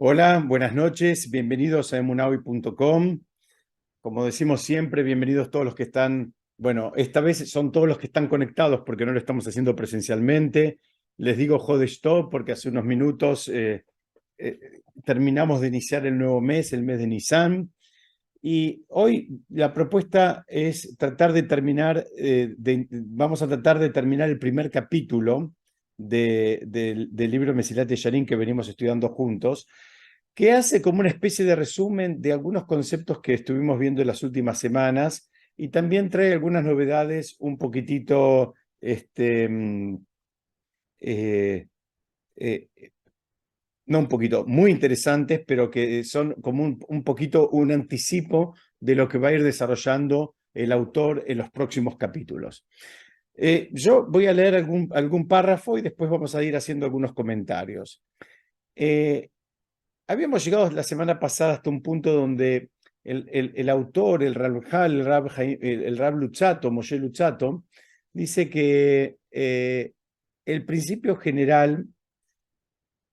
Hola, buenas noches, bienvenidos a emunahoy.com. Como decimos siempre, bienvenidos todos los que están, bueno, esta vez son todos los que están conectados porque no lo estamos haciendo presencialmente. Les digo Jodesh Tov porque hace unos minutos terminamos de iniciar el nuevo mes, el mes de Nisan, y hoy la propuesta es tratar de terminar, vamos a tratar de terminar el primer capítulo del libro Mesilat Yesharim que venimos estudiando juntos, que hace como una especie de resumen de algunos conceptos que estuvimos viendo en las últimas semanas y también trae algunas novedades un poquitito, eh, eh, no un poquito, muy interesantes, pero que son como un poquito un anticipo de lo que va a ir desarrollando el autor en los próximos capítulos. Yo voy a leer algún párrafo y después vamos a ir haciendo algunos comentarios. Habíamos llegado la semana pasada hasta un punto donde el autor, el Ramjal, el Rab Luzzatto, Moshe Luzzatto, dice que el principio general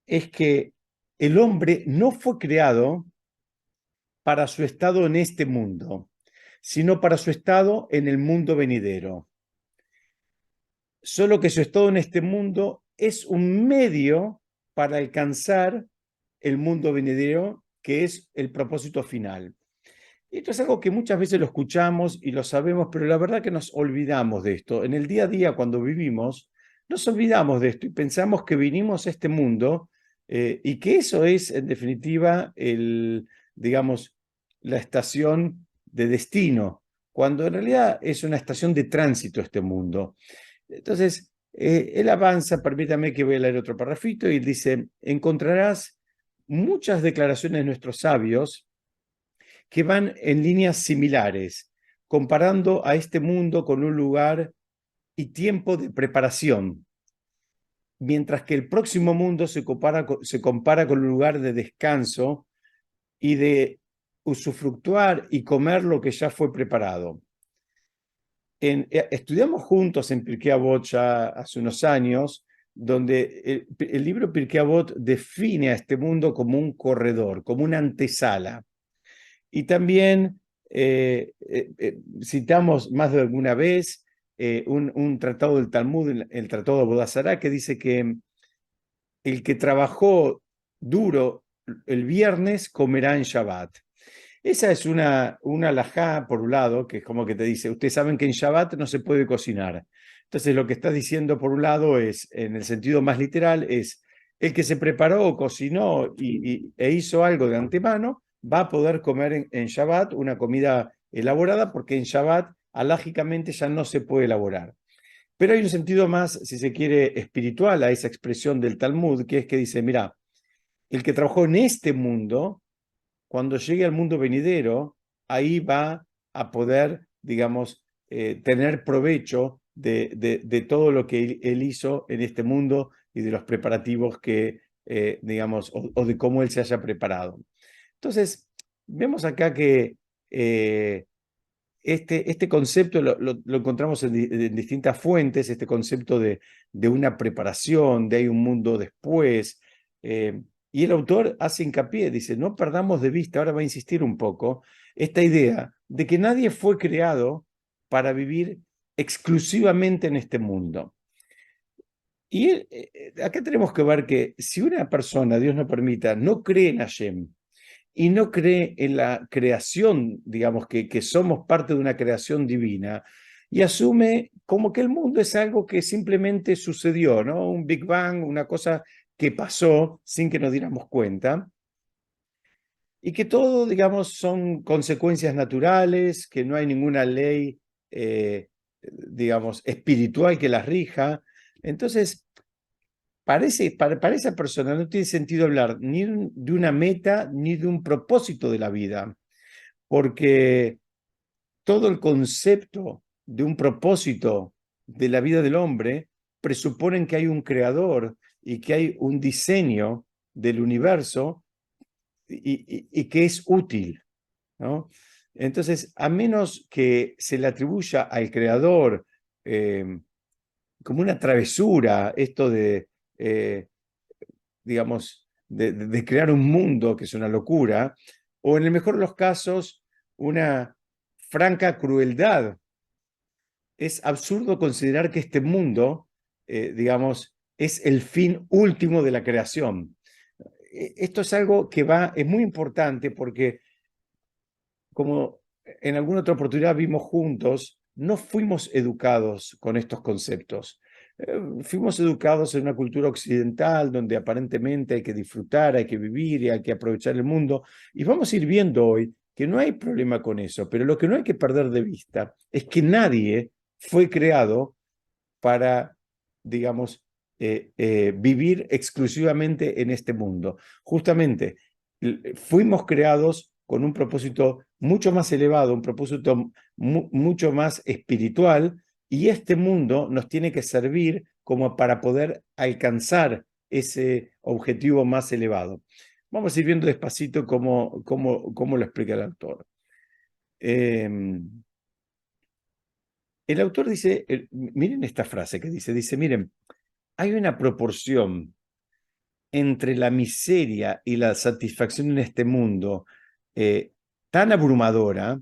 es que el hombre no fue creado para su estado en este mundo, sino para su estado en el mundo venidero. Solo que su estado en este mundo es un medio para alcanzar el mundo venidero, que es el propósito final. Esto es algo que muchas veces lo escuchamos y lo sabemos, pero la verdad que nos olvidamos de esto. En el día a día, cuando vivimos, nos olvidamos de esto y pensamos que vinimos a este mundo y que eso es, en definitiva, digamos, la estación de destino, cuando en realidad es una estación de tránsito este mundo. Entonces, él avanza, permítame que voy a leer otro parrafito, y dice, encontrarás muchas declaraciones de nuestros sabios que van en líneas similares, comparando a este mundo con un lugar y tiempo de preparación, mientras que el próximo mundo se compara con un lugar de descanso y de usufructuar y comer lo que ya fue preparado. Estudiamos juntos en Pirkei Avot ya hace unos años, donde el libro Pirkei Avot define a este mundo como un corredor, como una antesala. Y también citamos más de alguna vez un tratado del Talmud, el tratado de Avodah Zará, que dice que el que trabajó duro el viernes comerá en Shabbat. Esa es una alajá, por un lado, que es como que te dice, ustedes saben que en Shabbat no se puede cocinar. Entonces lo que estás diciendo, por un lado, es, en el sentido más literal, es el que se preparó, cocinó e hizo algo de antemano, va a poder comer en Shabbat una comida elaborada, porque en Shabbat, alágicamente, ya no se puede elaborar. Pero hay un sentido más, si se quiere, espiritual a esa expresión del Talmud, que es que dice, mira, el que trabajó en este mundo, cuando llegue al mundo venidero, ahí va a poder, digamos, tener provecho de todo lo que él hizo en este mundo y de los preparativos que, digamos, o de cómo él se haya preparado. Entonces, vemos acá que este concepto lo encontramos en distintas fuentes, este concepto de una preparación, de hay un mundo después. Y el autor hace hincapié, dice, no perdamos de vista, ahora va a insistir un poco, esta idea de que nadie fue creado para vivir exclusivamente en este mundo. Y acá tenemos que ver que si una persona, Dios no permita, no cree en Hashem, y no cree en la creación, digamos, que somos parte de una creación divina, y asume como que el mundo es algo que simplemente sucedió, ¿no? Un Big Bang, una cosa que pasó sin que nos diéramos cuenta, y que todo, digamos, son consecuencias naturales, que no hay ninguna ley, digamos, espiritual que las rija. Entonces, para esa persona no tiene sentido hablar ni de una meta ni de un propósito de la vida, porque todo el concepto de un propósito de la vida del hombre presuponen que hay un creador y que hay un diseño del universo y que es útil, ¿no? Entonces, a menos que se le atribuya al creador como una travesura, esto de, digamos, de crear un mundo que es una locura, o en el mejor de los casos, una franca crueldad. Es absurdo considerar que este mundo, digamos, es el fin último de la creación. Esto es algo que es muy importante porque, como en alguna otra oportunidad vimos juntos, no fuimos educados con estos conceptos. Fuimos educados en una cultura occidental donde aparentemente hay que disfrutar, hay que vivir y hay que aprovechar el mundo. Y vamos a ir viendo hoy que no hay problema con eso, pero lo que no hay que perder de vista es que nadie fue creado para, digamos, vivir exclusivamente en este mundo. Justamente, fuimos creados con un propósito mucho más elevado, un propósito mucho más espiritual, y este mundo nos tiene que servir como para poder alcanzar ese objetivo más elevado. Vamos a ir viendo despacito cómo lo explica el autor. El autor dice, miren esta frase que dice, miren, hay una proporción entre la miseria y la satisfacción en este mundo tan abrumadora,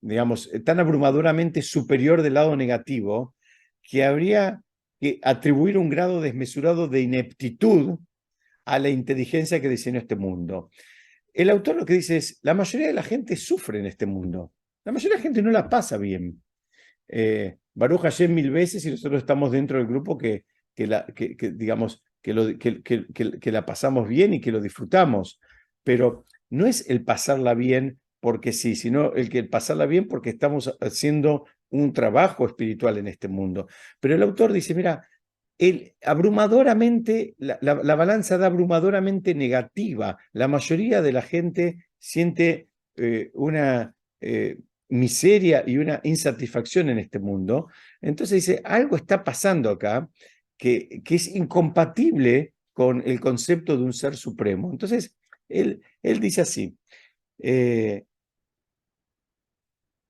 digamos, tan abrumadoramente superior del lado negativo, que habría que atribuir un grado desmesurado de ineptitud a la inteligencia que diseñó este mundo. El autor lo que dice es, la mayoría de la gente sufre en este mundo. La mayoría de la gente no la pasa bien. Baruch Hashem 1000 veces y nosotros estamos dentro del grupo digamos, que la pasamos bien y que lo disfrutamos, pero no es el pasarla bien porque sí, sino el pasarla bien porque estamos haciendo un trabajo espiritual en este mundo. Pero el autor dice, mira, la balanza da abrumadoramente negativa. La mayoría de la gente siente una miseria y una insatisfacción en este mundo. Entonces dice, algo está pasando acá que es incompatible con el concepto de un ser supremo. Entonces, él dice así,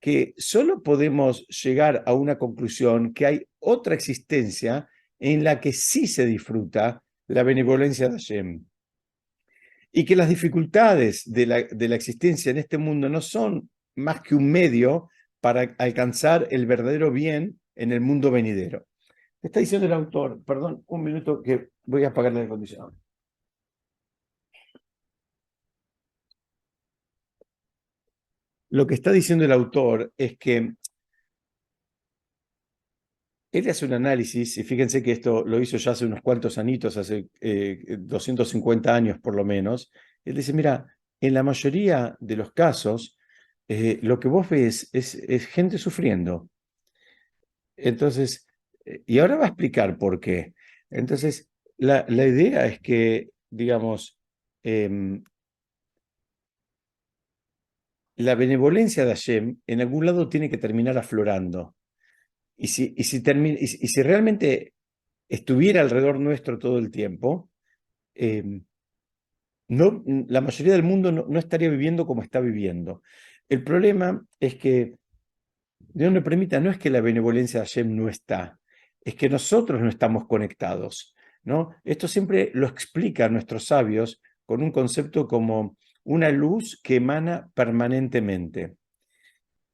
que solo podemos llegar a una conclusión que hay otra existencia en la que sí se disfruta la benevolencia de Hashem. Y que las dificultades de la existencia en este mundo no son más que un medio para alcanzar el verdadero bien en el mundo venidero. Está diciendo el autor, perdón, un minuto que voy a apagar la acondicionado. Lo que está diciendo el autor es que él hace un análisis, y fíjense que esto lo hizo ya hace unos cuantos añitos, hace 250 años por lo menos. Él dice, mira, en la mayoría de los casos, lo que vos ves es gente sufriendo. Entonces, y ahora va a explicar por qué. Entonces, la idea es que, digamos, la benevolencia de Hashem en algún lado tiene que terminar aflorando. Y si realmente estuviera alrededor nuestro todo el tiempo, la mayoría del mundo no estaría viviendo como está viviendo. El problema es que Dios nos permita, no es que la benevolencia de Hashem no está, es que nosotros no estamos conectados, ¿no? Esto siempre lo explican nuestros sabios con un concepto como una luz que emana permanentemente.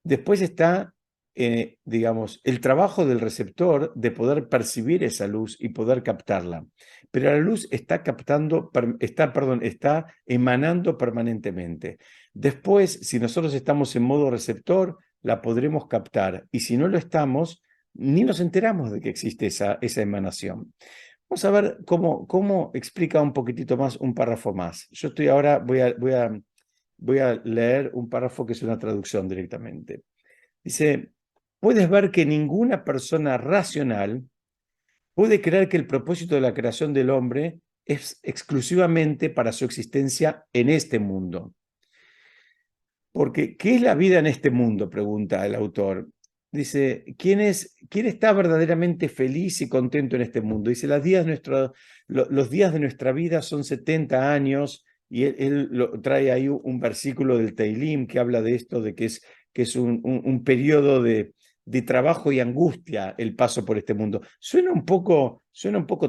Después está, digamos, el trabajo del receptor de poder percibir esa luz y poder captarla. Pero la luz está está emanando permanentemente. Después, si nosotros estamos en modo receptor, la podremos captar. Y si no lo estamos, ni nos enteramos de que existe esa emanación. Vamos a ver cómo explica un poquitito más, un párrafo más. Yo estoy ahora, voy a leer un párrafo que es una traducción directamente. Dice, puedes ver que ninguna persona racional puede creer que el propósito de la creación del hombre es exclusivamente para su existencia en este mundo. Porque, ¿qué es la vida en este mundo?, pregunta el autor. Dice, ¿quién está verdaderamente feliz y contento en este mundo? Dice, los días de nuestra vida son 70 años, y él trae ahí un versículo del Teilim que habla de esto, de que es un periodo de de trabajo y angustia el paso por este mundo. Suena un poco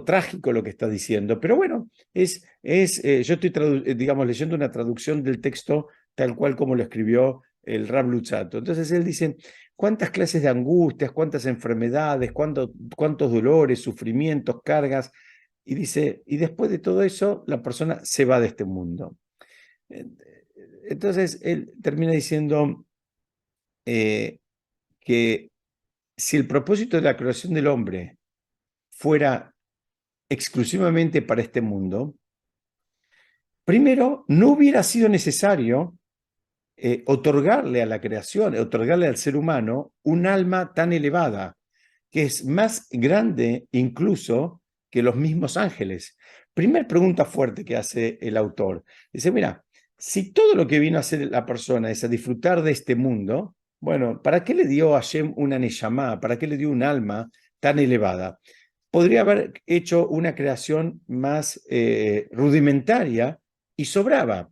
trágico lo que está diciendo, pero bueno, yo estoy, digamos, leyendo una traducción del texto tal cual como lo escribió el Rav Luzzatto. Entonces él dice, ¿cuántas clases de angustias, cuántas enfermedades, cuántos dolores, sufrimientos, cargas? Y dice, y después de todo eso, la persona se va de este mundo. Entonces él termina diciendo que si el propósito de la creación del hombre fuera exclusivamente para este mundo, primero no hubiera sido necesario otorgarle a la creación, otorgarle al ser humano un alma tan elevada, que es más grande incluso que los mismos ángeles. Primer pregunta fuerte que hace el autor. Dice, mira, si todo lo que vino a hacer la persona es a disfrutar de este mundo, bueno, ¿para qué le dio a Hashem una neyamá? ¿Para qué le dio un alma tan elevada? Podría haber hecho una creación más rudimentaria y sobraba.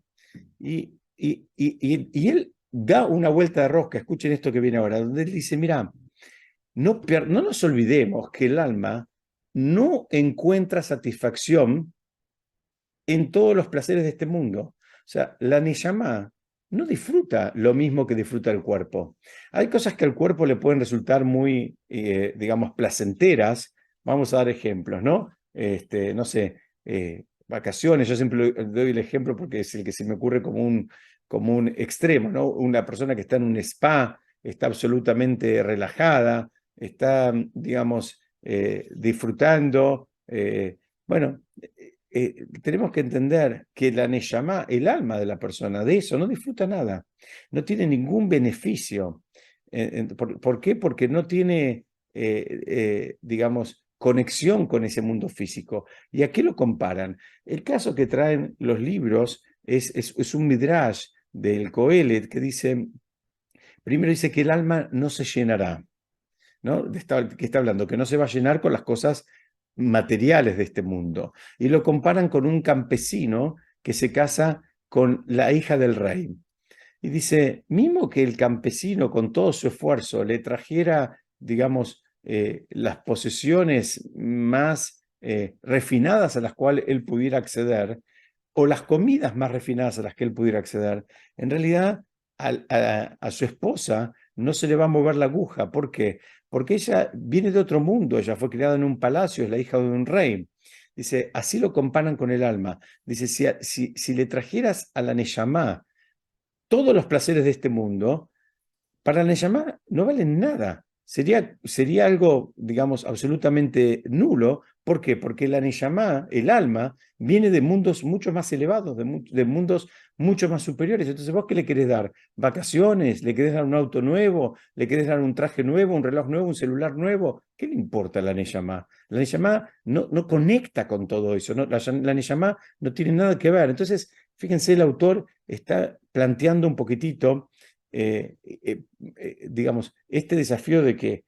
Y él da una vuelta de rosca, escuchen esto que viene ahora, donde él dice, mira, no nos olvidemos que el alma no encuentra satisfacción en todos los placeres de este mundo. O sea, la neyamá no disfruta lo mismo que disfruta el cuerpo. Hay cosas que al cuerpo le pueden resultar muy, digamos, placenteras. Vamos a dar ejemplos, ¿no? No sé, vacaciones. Yo siempre doy el ejemplo porque es el que se me ocurre como un extremo, ¿no? Una persona que está en un spa, está absolutamente relajada, está, digamos, disfrutando. Bueno, tenemos que entender que la neyamá, el alma de la persona, de eso no disfruta nada, no tiene ningún beneficio. ¿Por qué? Porque no tiene, digamos, conexión con ese mundo físico. ¿Y a qué lo comparan? El caso que traen los libros es un midrash del Coelet que dice, primero dice que el alma no se llenará, ¿no? Que está hablando, que no se va a llenar con las cosas materiales de este mundo. Y lo comparan con un campesino que se casa con la hija del rey. Y dice, mismo que el campesino con todo su esfuerzo le trajera, digamos, las posesiones más refinadas a las cuales él pudiera acceder, o las comidas más refinadas a las que él pudiera acceder, en realidad a su esposa no se le va a mover la aguja. ¿Por qué? Porque ella viene de otro mundo, ella fue criada en un palacio, es la hija de un rey. Dice, así lo comparan con el alma. Dice, si le trajeras a la Neyamá todos los placeres de este mundo, para la Neyamá no valen nada. Sería algo, digamos, absolutamente nulo. ¿Por qué? Porque la Neyamá, el alma, viene de mundos mucho más elevados, de mundos mucho más superiores. Entonces, ¿vos qué le querés dar? ¿Vacaciones? ¿Le querés dar un auto nuevo? ¿Le querés dar un traje nuevo, un reloj nuevo, un celular nuevo? ¿Qué le importa a la Neyamá? La Neyamá no conecta con todo eso. ¿No? La Neyamá no tiene nada que ver. Entonces, fíjense, el autor está planteando un poquitito digamos, este desafío de que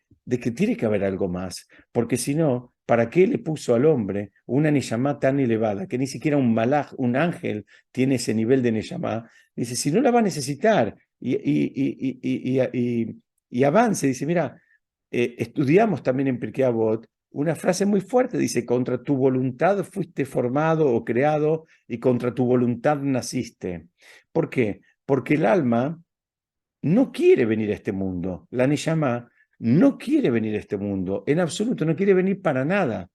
tiene que haber algo más, porque si no, ¿para qué le puso al hombre una neyamá tan elevada, que ni siquiera un malaj, un ángel, tiene ese nivel de neyamá? Dice, si no la va a necesitar, y avance, dice, mira, estudiamos también en Pirkei Avot una frase muy fuerte, dice, contra tu voluntad fuiste formado o creado y contra tu voluntad naciste. ¿Por qué? Porque el alma no quiere venir a este mundo. La Neyamá no quiere venir a este mundo, en absoluto, no quiere venir para nada.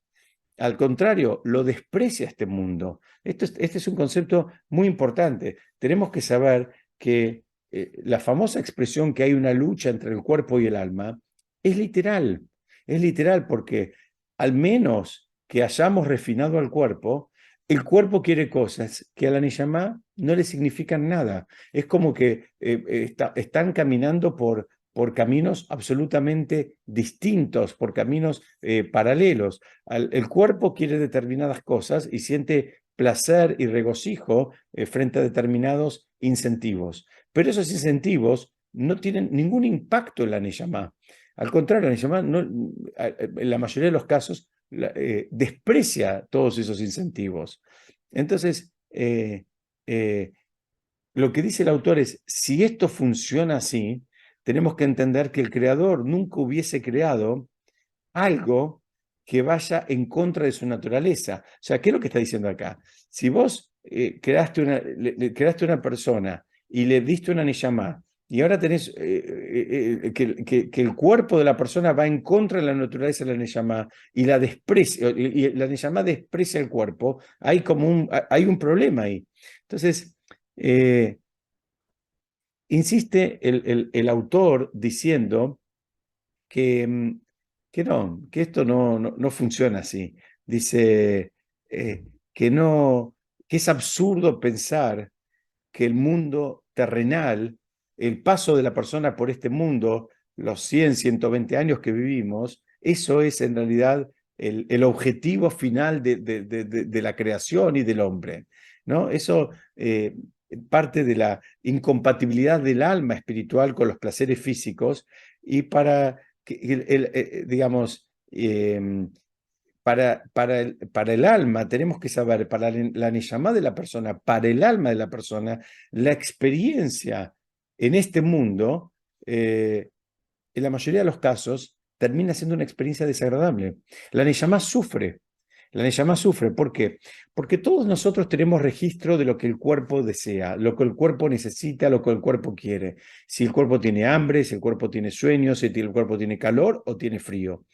Al contrario, lo desprecia este mundo. Este es un concepto muy importante. Tenemos que saber que la famosa expresión que hay una lucha entre el cuerpo y el alma es literal. Es literal porque al menos que hayamos refinado al cuerpo, el cuerpo quiere cosas que a la Neyamá no le significan nada. Es como que están caminando por caminos absolutamente distintos, por caminos paralelos. El cuerpo quiere determinadas cosas y siente placer y regocijo frente a determinados incentivos. Pero esos incentivos no tienen ningún impacto en la Neyamá. Al contrario, la Neyamá en la mayoría de los casos desprecia todos esos incentivos. Entonces, lo que dice el autor es, si esto funciona así, tenemos que entender que el creador nunca hubiese creado algo que vaya en contra de su naturaleza. O sea, ¿qué es lo que está diciendo acá? Si vos creaste una persona y le diste una neyamá, y ahora tenés que el cuerpo de la persona va en contra de la naturaleza de la neyamá y la desprecia, y la neyamá desprecia el cuerpo, hay un problema ahí. Entonces, insiste el autor diciendo que, que esto no funciona así. Dice que que es absurdo pensar que el mundo terrenal, el paso de la persona por este mundo, los 100, 120 años que vivimos, eso es en realidad el objetivo final de la creación y del hombre, ¿no? Eso parte de la incompatibilidad del alma espiritual con los placeres físicos y para digamos, para el alma tenemos que saber, para la neyamá de la persona, para el alma de la persona, la experiencia en este mundo, en la mayoría de los casos, termina siendo una experiencia desagradable. La neyamá sufre. La neyamá sufre. ¿Por qué? Porque todos nosotros tenemos registro de lo que el cuerpo desea, lo que el cuerpo necesita, lo que el cuerpo quiere. Si el cuerpo tiene hambre, si el cuerpo tiene sueños, si el cuerpo tiene calor o tiene frío.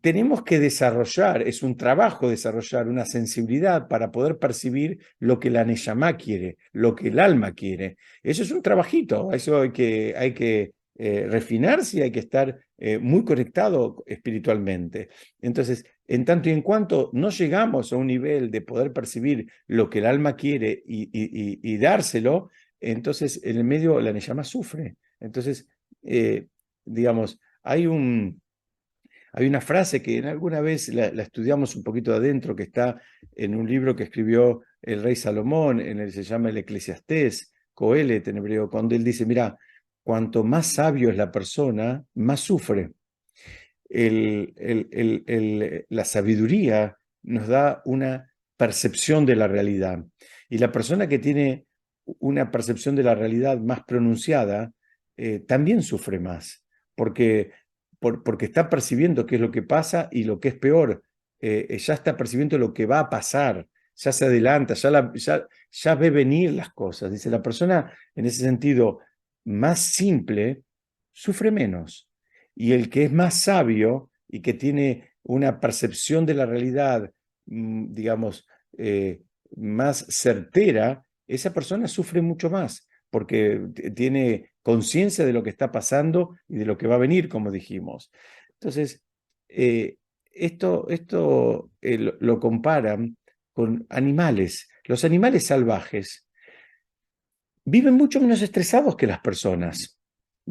Tenemos que desarrollar, es un trabajo desarrollar una sensibilidad para poder percibir lo que la neyamá quiere, lo que el alma quiere. Eso es un trabajito, eso hay que refinarse y hay que estar muy conectado espiritualmente. Entonces, en tanto y en cuanto no llegamos a un nivel de poder percibir lo que el alma quiere y dárselo, entonces en el medio la neyamá sufre. Entonces, digamos, hay una frase que en alguna vez la estudiamos un poquito adentro, que está en un libro que escribió el rey Salomón, en el se llama el Eclesiastés, Coelet en hebreo, cuando él dice, mira, cuanto más sabio es la persona, más sufre. La sabiduría nos da una percepción de la realidad. Y la persona que tiene una percepción de la realidad más pronunciada, también sufre más, porque porque está percibiendo qué es lo que pasa y lo que es peor, ya está percibiendo lo que va a pasar, ya se adelanta, ya ve venir las cosas. Dice, la persona en ese sentido más simple sufre menos. Y el que es más sabio y que tiene una percepción de la realidad, digamos, más certera, esa persona sufre mucho más porque tiene conciencia de lo que está pasando y de lo que va a venir, como dijimos. Entonces, esto lo comparan con animales. Los animales salvajes viven mucho menos estresados que las personas.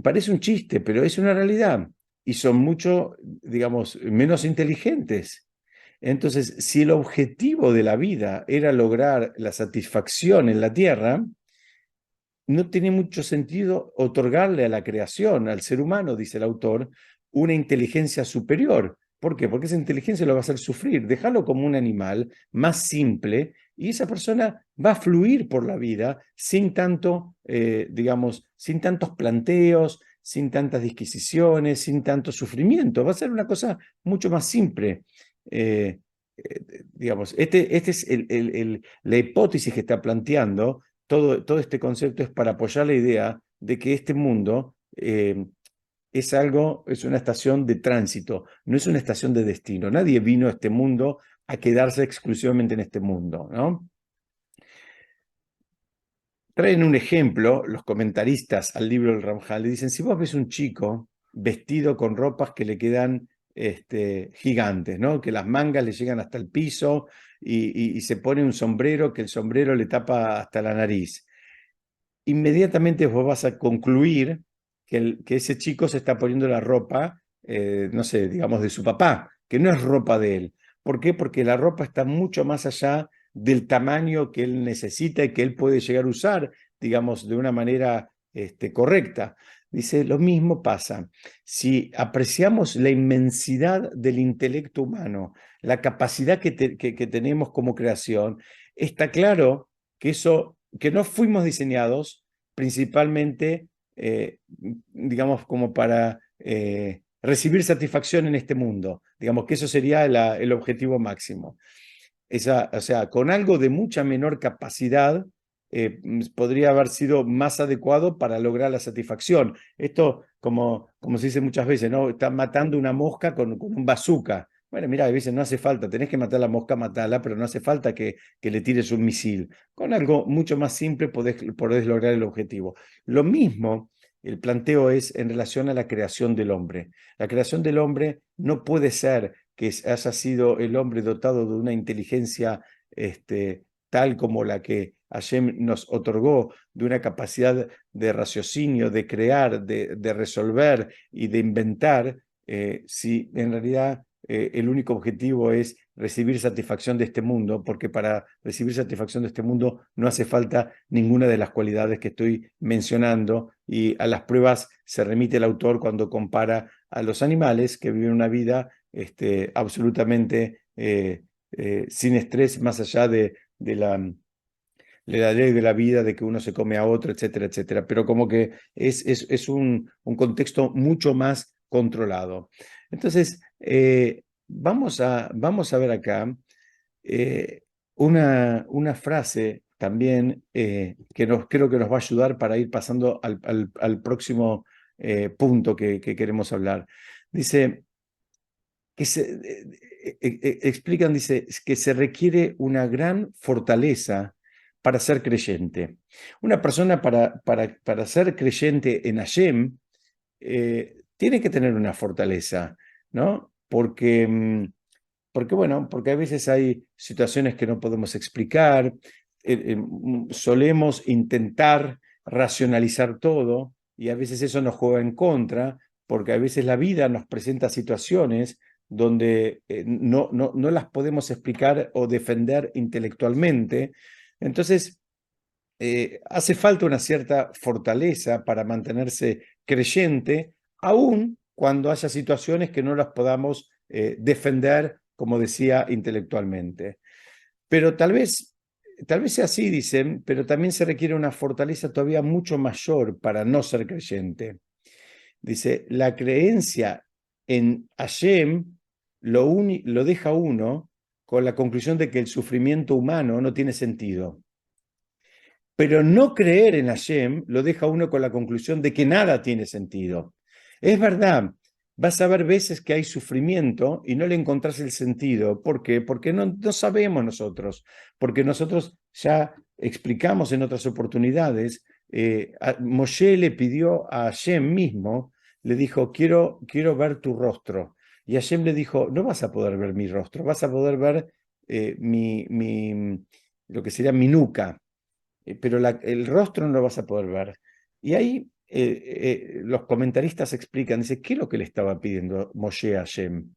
Parece un chiste, pero es una realidad. Y son mucho, digamos, menos inteligentes. Entonces, si el objetivo de la vida era lograr la satisfacción en la tierra, no tiene mucho sentido otorgarle a la creación, al ser humano, dice el autor, una inteligencia superior. ¿Por qué? Porque esa inteligencia lo va a hacer sufrir. Déjalo como un animal más simple y esa persona va a fluir por la vida sin tanto, digamos, sin tantos planteos, sin tantas disquisiciones, sin tanto sufrimiento. Va a ser una cosa mucho más simple. Digamos, este es la hipótesis que está planteando todo este concepto es para apoyar la idea de que este mundo es una estación de tránsito, no es una estación de destino. Nadie vino a este mundo a quedarse exclusivamente en este mundo, ¿no? Traen un ejemplo, los comentaristas al libro del Ramjal, le dicen, si vos ves un chico vestido con ropas que le quedan gigantes, ¿no? Que las mangas le llegan hasta el piso y se pone un sombrero que el sombrero le tapa hasta la nariz, inmediatamente vos vas a concluir que ese chico se está poniendo la ropa, no sé, digamos, de su papá, que no es ropa de él. ¿Por qué? Porque la ropa está mucho más allá del tamaño que él necesita y que él puede llegar a usar, digamos, de una manera correcta. Dice, lo mismo pasa. Si apreciamos la inmensidad del intelecto humano, la capacidad que tenemos como creación, está claro que eso que no fuimos diseñados principalmente digamos, como para recibir satisfacción en este mundo. Digamos que eso sería el objetivo máximo. O sea, con algo de mucha menor capacidad, podría haber sido más adecuado para lograr la satisfacción. Esto, como se dice muchas veces, ¿no? Están matando una mosca con un bazooka. Bueno, mira, a veces no hace falta, tenés que matar la mosca, matala, pero no hace falta que le tires un misil. Con algo mucho más simple podés lograr el objetivo. Lo mismo, el planteo es en relación a la creación del hombre. La creación del hombre no puede ser que haya sido el hombre dotado de una inteligencia tal como la que Hashem nos otorgó, de una capacidad de raciocinio, de crear, de resolver y de inventar, si en realidad el único objetivo es recibir satisfacción de este mundo, porque para recibir satisfacción de este mundo no hace falta ninguna de las cualidades que estoy mencionando, y a las pruebas se remite el autor cuando compara a los animales que viven una vida absolutamente sin estrés, más allá de la ley de la vida, de que uno se come a otro, etcétera, etcétera. Pero como que es un contexto mucho más controlado. Entonces, vamos a ver acá una frase también que creo que nos va a ayudar para ir pasando al próximo punto que queremos hablar. Dice que explican, dice, que se requiere una gran fortaleza para ser creyente. Una persona para ser creyente en Hashem tiene que tener una fortaleza, ¿no? Porque a veces hay situaciones que no podemos explicar, solemos intentar racionalizar todo y a veces eso nos juega en contra, porque a veces la vida nos presenta situaciones donde no las podemos explicar o defender intelectualmente. Entonces, hace falta una cierta fortaleza para mantenerse creyente, aun cuando haya situaciones que no las podamos defender, como decía, intelectualmente. Pero tal vez sea así, dicen, pero también se requiere una fortaleza todavía mucho mayor para no ser creyente. Dice, la creencia en Hashem lo deja uno con la conclusión de que el sufrimiento humano no tiene sentido. Pero no creer en Hashem lo deja uno con la conclusión de que nada tiene sentido. Es verdad, vas a ver veces que hay sufrimiento y no le encontrás el sentido. ¿Por qué? Porque no sabemos nosotros, porque nosotros ya explicamos en otras oportunidades, Moshe le pidió a Hashem mismo, le dijo, quiero ver tu rostro. Y Hashem le dijo, no vas a poder ver mi rostro, vas a poder ver lo que sería mi nuca, pero el rostro no lo vas a poder ver. Y ahí los comentaristas explican, dice, ¿qué es lo que le estaba pidiendo Moshe a Hashem?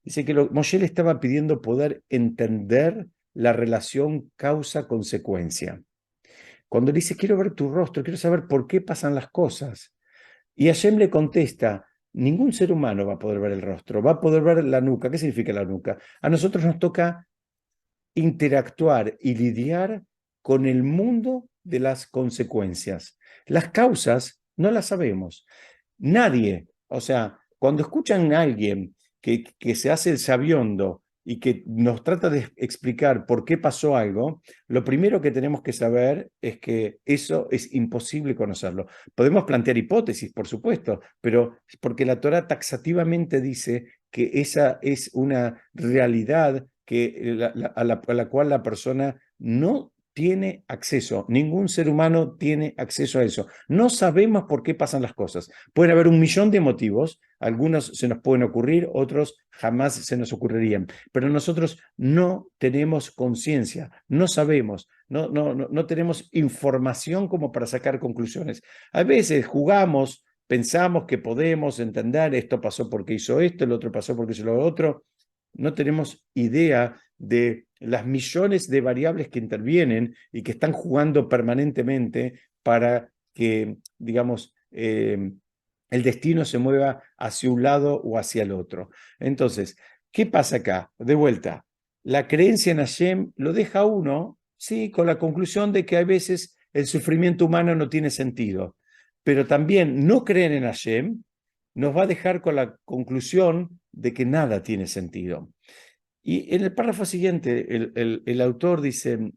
Dice que Moshe le estaba pidiendo poder entender la relación causa-consecuencia. Cuando le dice, quiero ver tu rostro, quiero saber por qué pasan las cosas. Y Hashem le contesta, ningún ser humano va a poder ver el rostro, va a poder ver la nuca. ¿Qué significa la nuca? A nosotros nos toca interactuar y lidiar con el mundo de las consecuencias. Las causas no las sabemos. Nadie, o sea, cuando escuchan a alguien que se hace el sabiondo y que nos trata de explicar por qué pasó algo, lo primero que tenemos que saber es que eso es imposible conocerlo. Podemos plantear hipótesis, por supuesto, pero porque la Torah taxativamente dice que esa es una realidad a la cual la persona no tiene acceso, ningún ser humano tiene acceso a eso. No sabemos por qué pasan las cosas. Pueden haber un millón de motivos, algunos se nos pueden ocurrir, otros jamás se nos ocurrirían, pero nosotros no tenemos conciencia, no sabemos, no tenemos información como para sacar conclusiones. A veces jugamos, pensamos que podemos entender, esto pasó porque hizo esto, el otro pasó porque hizo lo otro. No tenemos idea de las millones de variables que intervienen y que están jugando permanentemente para que, digamos, el destino se mueva hacia un lado o hacia el otro. Entonces, ¿qué pasa acá? De vuelta, la creencia en Hashem lo deja uno, sí, con la conclusión de que a veces el sufrimiento humano no tiene sentido. pero también no creer en Hashem nos va a dejar con la conclusión de que nada tiene sentido. Y en el párrafo siguiente, el autor dice,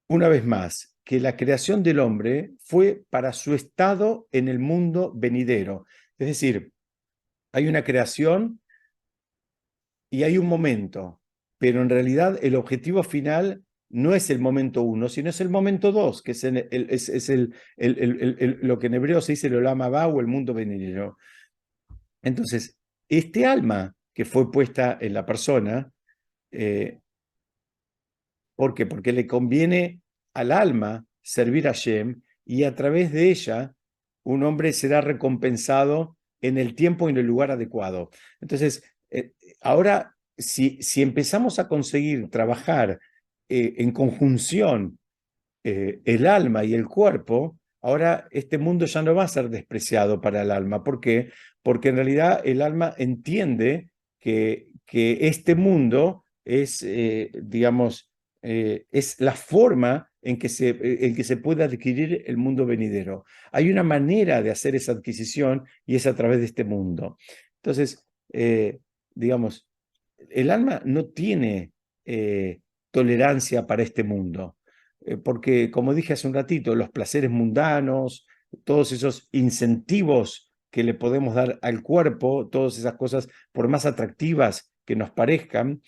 una vez más, que la creación del hombre fue para su estado en el mundo venidero. Es decir, hay una creación y hay un momento, pero en realidad el objetivo final no es el momento uno, sino es el momento dos, que es, lo que en hebreo se dice el Olam Haba o el mundo venidero. Entonces, este alma que fue puesta en la persona, ¿por qué? Porque le conviene al alma servir a Hashem y a través de ella un hombre será recompensado en el tiempo y en el lugar adecuado. Entonces, ahora, si empezamos a conseguir trabajar en conjunción el alma y el cuerpo, ahora este mundo ya no va a ser despreciado para el alma. ¿Por qué? Porque en realidad el alma entiende que este mundo es, digamos, es la forma en que se puede adquirir el mundo venidero. Hay una manera de hacer esa adquisición y es a través de este mundo. Entonces, digamos, el alma no tiene tolerancia para este mundo porque, como dije hace un ratito, los placeres mundanos, todos esos incentivos que le podemos dar al cuerpo, todas esas cosas, por más atractivas que nos parezcan,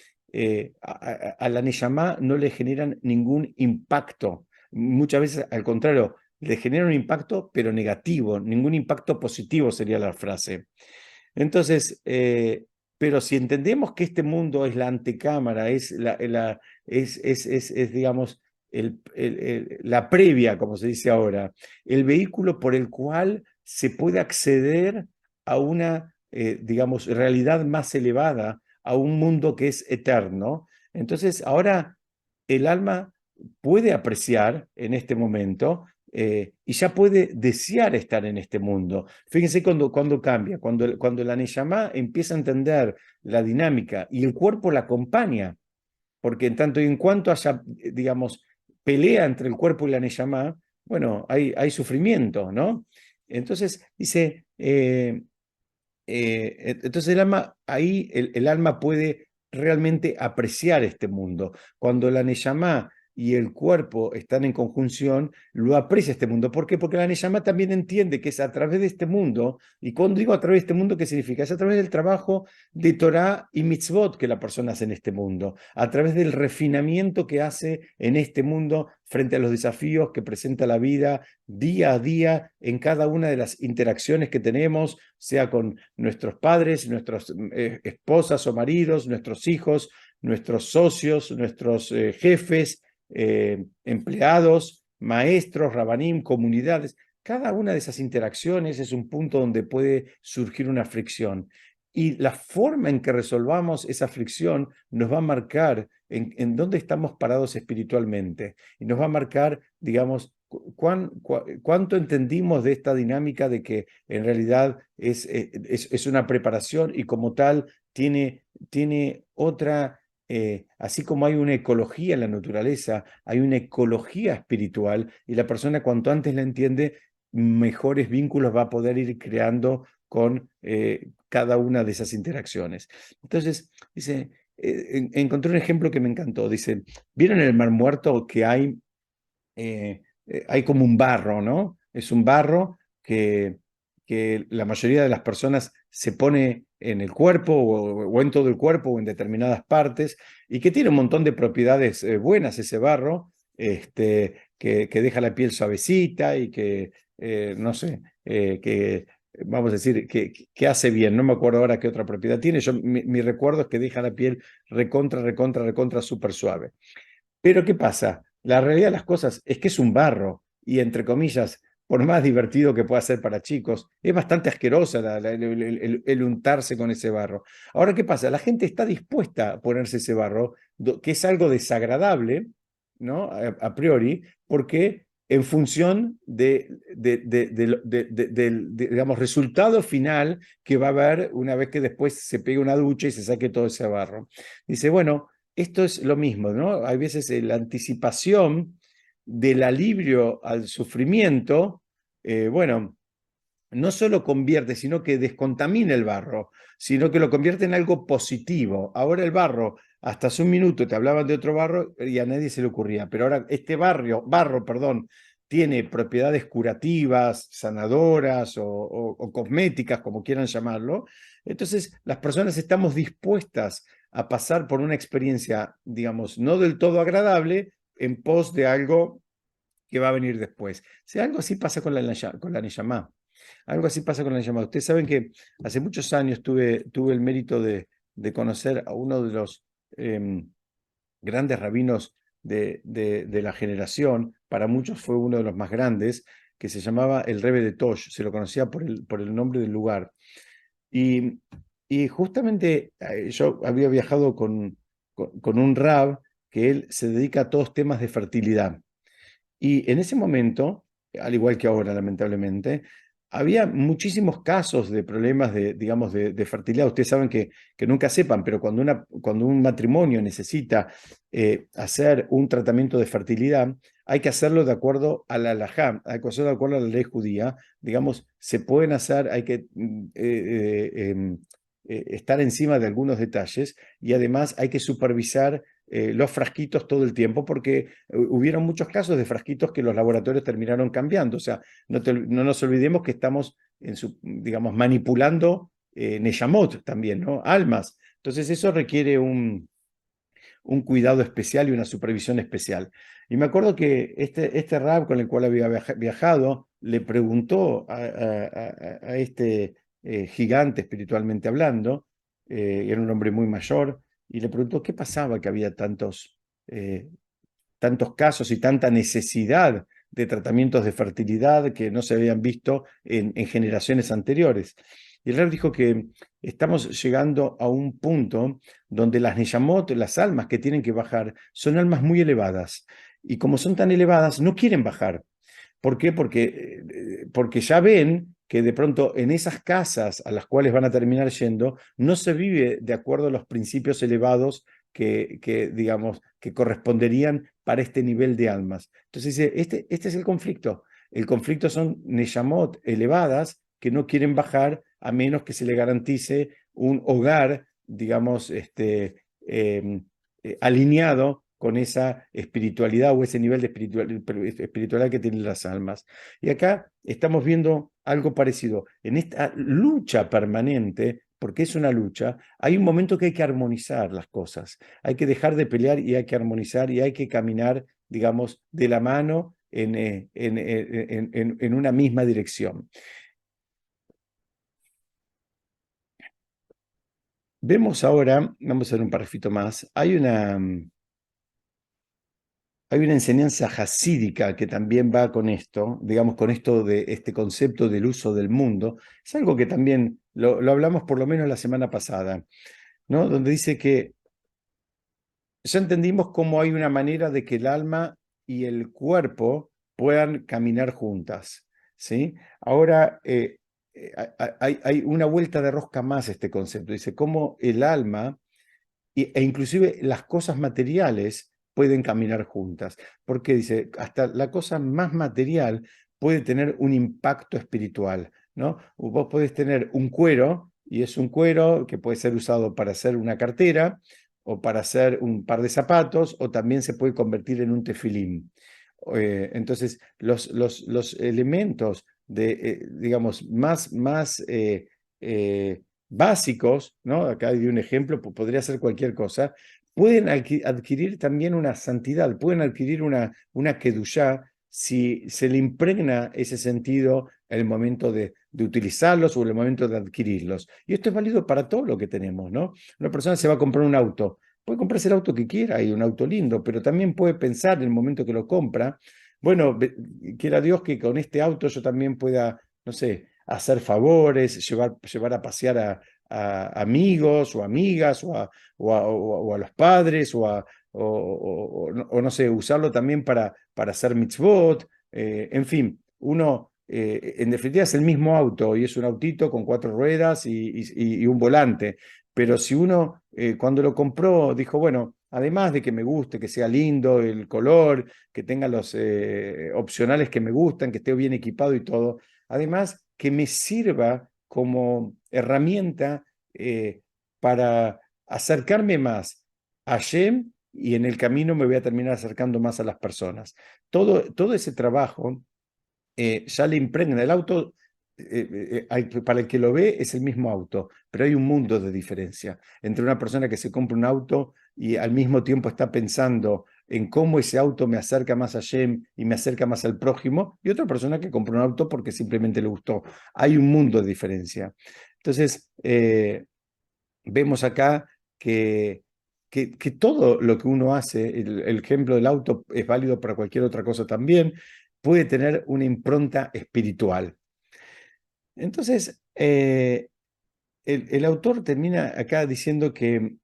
a la Neyamá no le generan ningún impacto. Muchas veces, al contrario, le generan un impacto, pero negativo, ningún impacto positivo sería la frase. Entonces, pero si entendemos que este mundo es la antecámara, digamos, la previa, como se dice ahora, el vehículo por el cual se puede acceder a una, digamos, realidad más elevada, a un mundo que es eterno. Entonces, ahora el alma puede apreciar en este momento y ya puede desear estar en este mundo. Fíjense cuando cambia, cuando la Neyamá empieza a entender la dinámica y el cuerpo la acompaña, porque en tanto y en cuanto haya, digamos, pelea entre el cuerpo y la Neyamá, bueno, hay sufrimiento, ¿no? Entonces dice, entonces el alma, ahí el alma puede realmente apreciar este mundo. Cuando la Neyamá y el cuerpo están en conjunción, lo aprecia este mundo. ¿Por qué? Porque la Neyamá también entiende que es a través de este mundo, y cuando digo a través de este mundo, ¿qué significa? Es a través del trabajo de Torah y mitzvot que la persona hace en este mundo, a través del refinamiento que hace en este mundo frente a los desafíos que presenta la vida día a día en cada una de las interacciones que tenemos, sea con nuestros padres, nuestras esposas o maridos, nuestros hijos, nuestros socios, nuestros jefes, empleados, maestros, rabanim, comunidades. Cada una de esas interacciones es un punto donde puede surgir una fricción. Y la forma en que resolvamos esa fricción nos va a marcar en dónde estamos parados espiritualmente. Y nos va a marcar, digamos, cuánto entendimos de esta dinámica de que en realidad es una preparación y como tal tiene otra, así como hay una ecología en la naturaleza, hay una ecología espiritual y la persona cuanto antes la entiende, mejores vínculos va a poder ir creando con cada una de esas interacciones. Entonces, dice, encontré un ejemplo que me encantó. Dice, ¿vieron en el Mar Muerto que hay como un barro, ¿no? Es un barro que la mayoría de las personas se pone en el cuerpo o en todo el cuerpo o en determinadas partes y que tiene un montón de propiedades buenas ese barro, que deja la piel suavecita y que, no sé, que vamos a decir, que hace bien. No me acuerdo ahora qué otra propiedad tiene. Mi recuerdo es que deja la piel recontra, recontra, recontra súper suave. Pero ¿qué pasa? La realidad de las cosas es que es un barro y, entre comillas, por más divertido que pueda ser para chicos, es bastante asquerosa el untarse con ese barro. Ahora, ¿qué pasa? La gente está dispuesta a ponerse ese barro, que es algo desagradable, ¿no? A priori, porque en función del, digamos, resultado final que va a haber una vez que después se pegue una ducha y se saque todo ese barro. Dice, bueno, esto es lo mismo, ¿no? Hay veces la anticipación del alivio al sufrimiento bueno, no solo convierte, sino que descontamina el barro, sino que lo convierte en algo positivo. Ahora el barro, hasta hace un minuto te hablaban de otro barro y a nadie se le ocurría, pero ahora este barro, perdón, tiene propiedades curativas, sanadoras o cosméticas, como quieran llamarlo. Entonces, las personas estamos dispuestas a pasar por una experiencia, digamos, no del todo agradable en pos de algo que va a venir después. Si algo así pasa con la Neyamá. Algo así pasa con la llamada. Ustedes saben que hace muchos años tuve el mérito de conocer a uno de los grandes rabinos de la generación. Para muchos fue uno de los más grandes, que se llamaba el Rebbe de Tosh. Se lo conocía por el nombre del lugar. Y, y justamente yo había viajado con un rab que él se dedica a todos temas de fertilidad. Y en ese momento, al igual que ahora, lamentablemente, había muchísimos casos de problemas digamos, de fertilidad. Ustedes saben que nunca sepan, pero cuando un matrimonio necesita hacer un tratamiento de fertilidad, hay que hacerlo de acuerdo a la halajá, hay que hacerlo de acuerdo a la ley judía. Digamos, se pueden hacer, hay que estar encima de algunos detalles y además hay que supervisar los frasquitos todo el tiempo, porque hubieron muchos casos de frasquitos que los laboratorios terminaron cambiando. O sea, no nos olvidemos que estamos, digamos, manipulando Neyamot también, ¿no? Almas. Entonces eso requiere un cuidado especial y una supervisión especial. Y me acuerdo que este rab con el cual había viajado le preguntó a este gigante espiritualmente hablando, era un hombre muy mayor, y le preguntó qué pasaba que había eh, tantos casos y tanta necesidad de tratamientos de fertilidad que no se habían visto en generaciones anteriores. Y el rey dijo que estamos llegando a un punto donde las Neyamot, las almas que tienen que bajar, son almas muy elevadas. Y como son tan elevadas, no quieren bajar. ¿Por qué? Porque ya ven que de pronto en esas casas a las cuales van a terminar yendo, no se vive de acuerdo a los principios elevados digamos, que corresponderían para este nivel de almas. Entonces dice, este es el conflicto. El conflicto son Neyamot elevadas que no quieren bajar a menos que se le garantice un hogar, digamos, alineado con esa espiritualidad o ese nivel de espiritualidad que tienen las almas. Y acá estamos viendo algo parecido. En esta lucha permanente, porque es una lucha, hay un momento que hay que armonizar las cosas. Hay que dejar de pelear y hay que armonizar y hay que caminar, digamos, de la mano en una misma dirección. Vemos ahora, vamos a ver un parrafito más, hay una enseñanza jasídica que también va con esto, digamos, con esto de este concepto del uso del mundo. Es algo que también lo hablamos por lo menos la semana pasada, ¿no? Donde dice que ya entendimos cómo hay una manera de que el alma y el cuerpo puedan caminar juntas, ¿sí? Ahora hay una vuelta de rosca más este concepto. Dice cómo el alma e inclusive las cosas materiales pueden caminar juntas, porque dice, hasta la cosa más material puede tener un impacto espiritual, ¿no? Vos podés tener un cuero, y es un cuero que puede ser usado para hacer una cartera, o para hacer un par de zapatos, o también se puede convertir en un tefilín. Entonces, los elementos digamos, más básicos, ¿no? Acá hay un ejemplo, podría ser cualquier cosa, pueden adquirir también una santidad, pueden adquirir una kedushá si se le impregna ese sentido en el momento de utilizarlos o en el momento de adquirirlos. Y esto es válido para todo lo que tenemos, ¿no? Una persona se va a comprar un auto, puede comprarse el auto que quiera y un auto lindo, pero también puede pensar en el momento que lo compra, bueno, quiera Dios que con este auto yo también pueda, no sé, hacer favores, llevar a pasear a amigos o amigas o a los padres o no sé, usarlo también para hacer mitzvot, en fin, uno en definitiva es el mismo auto y es un autito con cuatro ruedas y un volante, pero si uno cuando lo compró dijo, bueno, además de que me guste, que sea lindo el color, que tenga los opcionales que me gustan, que esté bien equipado y todo, además que me sirva como herramienta para acercarme más a Shem y en el camino me voy a terminar acercando más a las personas. Todo ese trabajo ya le impregna el auto. Para el que lo ve es el mismo auto, pero hay un mundo de diferencia entre una persona que se compra un auto y al mismo tiempo está pensando en cómo ese auto me acerca más a Shem y me acerca más al prójimo, y otra persona que compra un auto porque simplemente le gustó. Hay un mundo de diferencia. Entonces, vemos acá que todo lo que uno hace, el ejemplo del auto es válido para cualquier otra cosa también, puede tener una impronta espiritual. Entonces, el autor termina acá diciendo que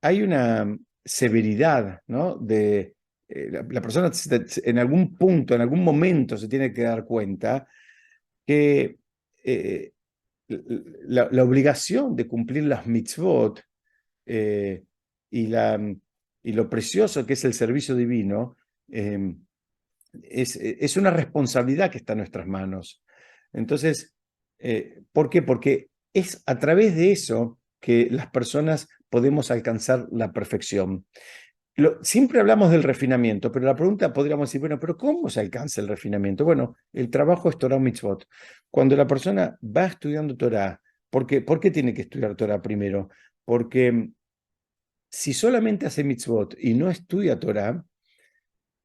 hay una severidad, ¿no? La persona en algún punto, en algún momento se tiene que dar cuenta que eh, la obligación de cumplir las mitzvot eh, y, y lo precioso que es el servicio divino eh, es una responsabilidad que está en nuestras manos. Entonces, ¿por qué? Porque es a través de eso que las personas podemos alcanzar la perfección. Siempre hablamos del refinamiento, pero la pregunta podríamos decir, bueno, pero ¿cómo se alcanza el refinamiento? Bueno, el trabajo es Torah Mitzvot. Cuando la persona va estudiando Torah, ¿por qué tiene que estudiar Torah primero? Porque si solamente hace Mitzvot y no estudia Torah,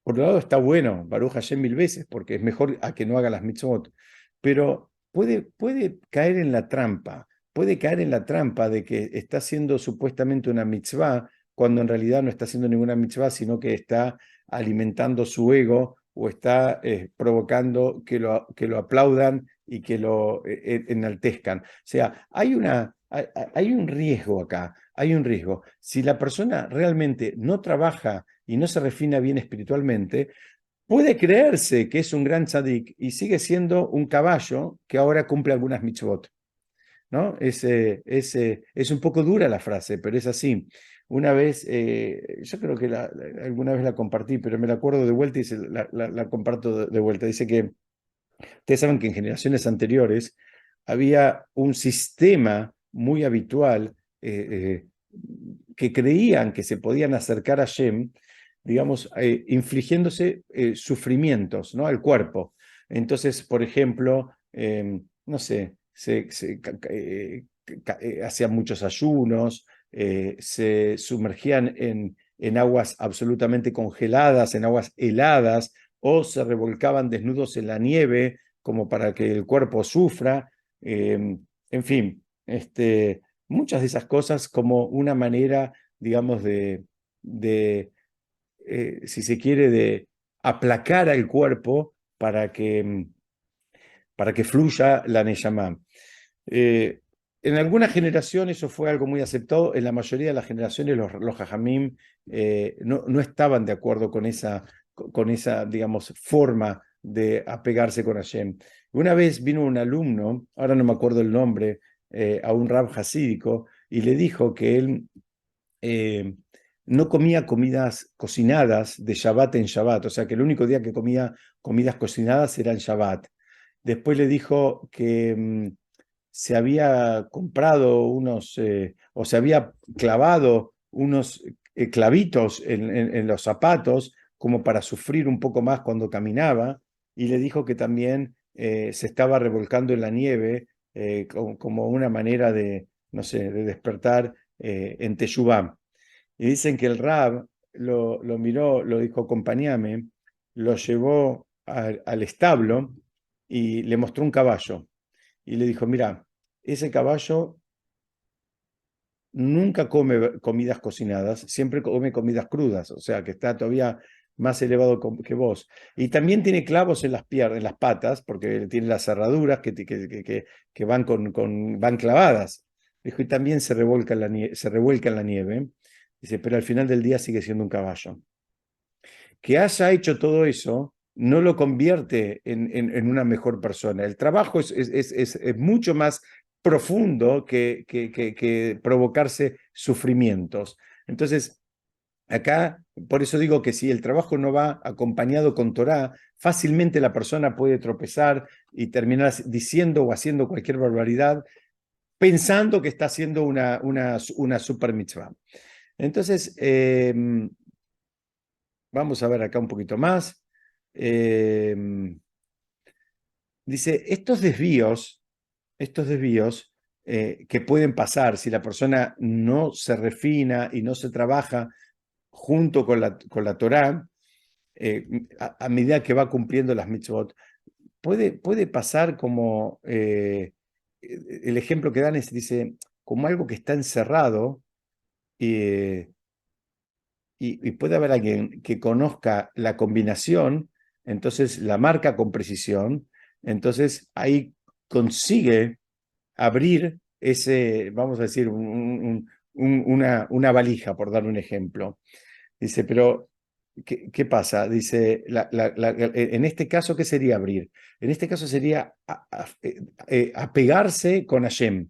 por un lado está bueno, Baruch Hashem mil veces, porque es mejor a que no haga las mitzvot, pero puede caer en la trampa, puede caer en la trampa de que está haciendo supuestamente una mitzvah, cuando en realidad no está haciendo ninguna mitzvah, sino que está alimentando su ego o está provocando que lo aplaudan y que lo enaltezcan. O sea, hay un riesgo acá, hay un riesgo. Si la persona realmente no trabaja y no se refina bien espiritualmente, puede creerse que es un gran tzadik y sigue siendo un caballo que ahora cumple algunas mitzvot, ¿no? Es un poco dura la frase, pero es así. Una vez, yo creo que alguna vez la compartí, pero me la acuerdo de vuelta y la comparto de vuelta. Dice que ustedes saben que en generaciones anteriores había un sistema muy habitual que creían que se podían acercar a Shem, digamos, infligiéndose sufrimientos, ¿no? Al cuerpo. Entonces, por ejemplo, no sé, hacían muchos ayunos, se sumergían en aguas absolutamente congeladas, en aguas heladas, o se revolcaban desnudos en la nieve como para que el cuerpo sufra, en fin, muchas de esas cosas como una manera, digamos, si se quiere, de aplacar al cuerpo para que fluya la Neyamá. En algunas generaciones eso fue algo muy aceptado, en la mayoría de las generaciones los Jajamim no estaban de acuerdo con esa, digamos, forma de apegarse con Hashem. Una vez vino un alumno, ahora no me acuerdo el nombre, a un rab hasídico y le dijo que él eh, no comía comidas cocinadas de Shabbat en Shabbat, o sea que el único día que comía comidas cocinadas era en Shabbat. Después le dijo que se había comprado o se había clavado unos clavitos en los zapatos como para sufrir un poco más cuando caminaba, y le dijo que también se estaba revolcando en la nieve como una manera de, no sé, de despertar en Teshuvah. Y dicen que el Rab lo miró, lo dijo, acompáñame, lo llevó al establo y le mostró un caballo. Y le dijo, mira, ese caballo nunca come comidas cocinadas, siempre come comidas crudas, o sea que está todavía más elevado que vos. Y también tiene clavos en las piernas, en las patas, porque tiene las cerraduras que van clavadas. Dijo, y también se revuelca en la nieve. Dice, pero al final del día sigue siendo un caballo. Que haya hecho todo eso no lo convierte en una mejor persona. El trabajo es mucho más profundo que provocarse sufrimientos. Entonces, acá, por eso digo que si el trabajo no va acompañado con Torá, fácilmente la persona puede tropezar y terminar diciendo o haciendo cualquier barbaridad pensando que está haciendo una super mitzvah. Entonces, vamos a ver acá un poquito más. Eh, dice, estos desvíos que pueden pasar si la persona no se refina y no se trabaja junto con la Torá, a medida que va cumpliendo las mitzvot, puede pasar como, el ejemplo que dan es, dice, como algo que está encerrado y, y puede haber alguien que conozca la combinación, entonces la marca con precisión, entonces ahí consigue abrir ese, vamos a decir, una valija, por dar un ejemplo. Dice, pero ¿qué pasa? Dice, en este caso, ¿qué sería abrir? En este caso sería apegarse con Hashem.